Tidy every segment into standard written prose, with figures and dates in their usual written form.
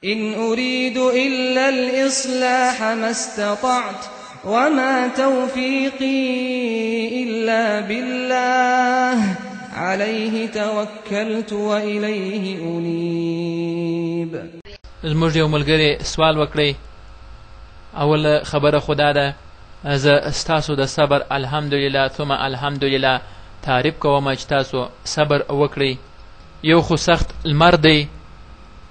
إن أريد إلا الإصلاح ما استطعت وما توفيقي إلا بالله عليه توكلت وإليه أنيب. زموږ یو ملګری سوال وکړی، اول خبره خدا ده، زه ستاسو د صبر الحمدلله ثم الحمدلله تعریف کوم چې تاسو صبر وکړئ. یو خو سخت لمر دی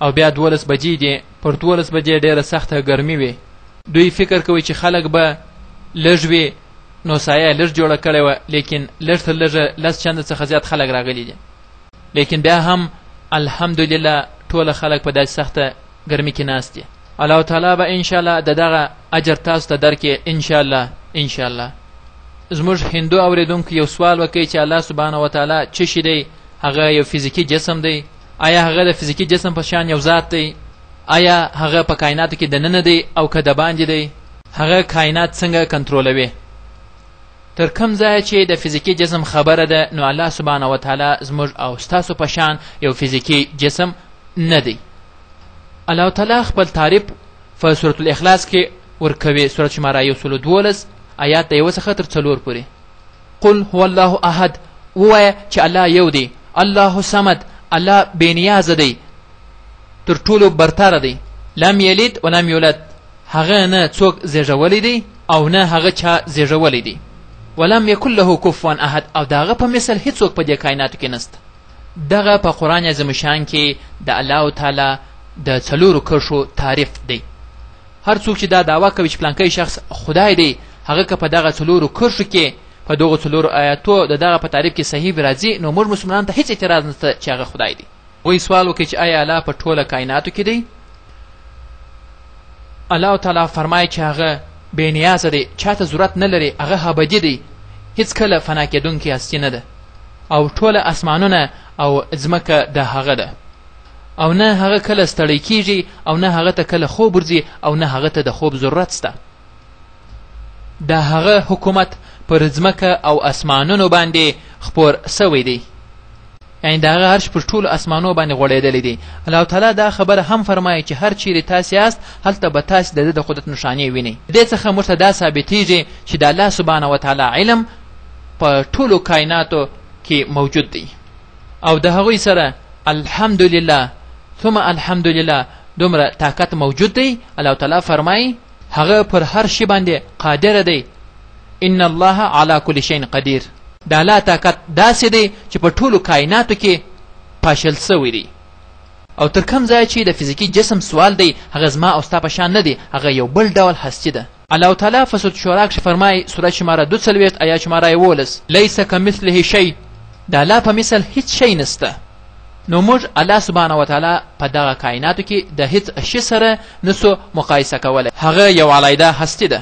او بیا 12 بجې دي، پر 12 بجې ډېره سخته ګرمي وي. دوی فکر کوي چې خلک به لږ وي نو سایه لږ جوړه کړې وه، لیکن لږ تر لږه 10 چنده څخه زیات خلک راغلي دي، لیکن بیا هم الحمدلله ټوله خلک په داسې سخته ګرمي کې ناست دي. الله تعالی به انشاءالله د دغه اجر تاسو ته درکړي انشاءالله. انشاءالله زموږ هندو اورېدونکو یو سوال وکړي چې الله سبحانه وتعالی څه شی دی؟ هغه یو فزیکي جسم دی. آیا هغه د فزیکي جسم په شان یو ذات دی؟ آیا هغه په کائناتو کې دننه دی او که د باندې دی؟ هغه کائنات څنګه کنټرولوي؟ تر کوم ځایه چې د فزیکي جسم خبره ده نو الله سبحانه وتعالی زموږ او ستاسو په شان یو فزیکي جسم نه دی. الله تعالی خپل تعریف په سورة الاخلاص کې ورکوي، سورة شماره 112 آیات د 1 څخه تر 4 پورې. قل هو الله احد، ووایه چې الله یو دی. الله صمد، الله بېنیازه دی، تر ټولو برتره دی. لم یلد ولم یولد، هغه نه څوک زیږولی دی او نه هغه چا زیږولی دی. ولم یکن له کفوا احد، او د هغه په مثل هیڅوک په دې کائناتو کې نسته. دغه په قرآن عظیم شان کې د الله تعالی د 4 کرښو تعریف دی. هر څوک چې دا دعوا کوي چې پلانکی شخص خدای دی، هغه که په دغه 4 کرښو کې په دغه 4 آیاتو د دغه په تعریف کې صحیح راځي نو موږ مسلمانانو ته هیڅ اعتراض نشته چې هغه خدای دی. وایي سوال وکړي چې آیا الله په ټوله کائناتو کې دی؟ الله تعالی فرمایي چې هغه بېنیازه دی، چاته ضرورت نه لري، هغه ابدي دی، هیڅکله فنا کېدونکې هستي نه ده، او ټوله اسمانونه او ځمکه د هغه ده، او نه هغه کله ستړی کیږي او نه هغه ته کله خوب ورځي او نه هغه ته د خوب ضرورت شته. د هغه حکومت پر ځمکه او اسمانونو باندې خپور سوی دی، یعنی د هغه عرش پر ټولو اسمانو باندې غوړېدلی دی. الله تعالی دا خبره هم فرمایي چې هر چیرې تاسې یاست هلته به تاسې د ده د قدرت نښانې وینئ. دې څخه موږ ته دا ثابتېږي چې د الله سبحانه وتعالی علم په ټولو کائناتو کې موجود دی، او د هغوی سره الحمدلله ثم الحمدلله دومره طاقت موجود دی. الله تعالی فرمایي هغه پر هر شي باندې قادر دی. ان الله علی کل شیء قدیر، د الله طاقت داسې دی چې په ټولو کائناتو کې پاشل سوی دی. او تر کوم ځای چې د فزیکي جسم سوال دی، هغه زما او ستا په شان نه دی، هغه یو بل ډول هستی ده. الله تعالی په سورة شورا کې فرمایي، سوره شماره 42 آیات شماره 11 لیس کمثله شیء، د الله په مثل هیڅ شی نسته. نو موږ الله سبحانه وتعالی په دغه کائناتو کې د هیڅ شي سره نسو مقایسه کولی، هغه یو علیحده هستی ده.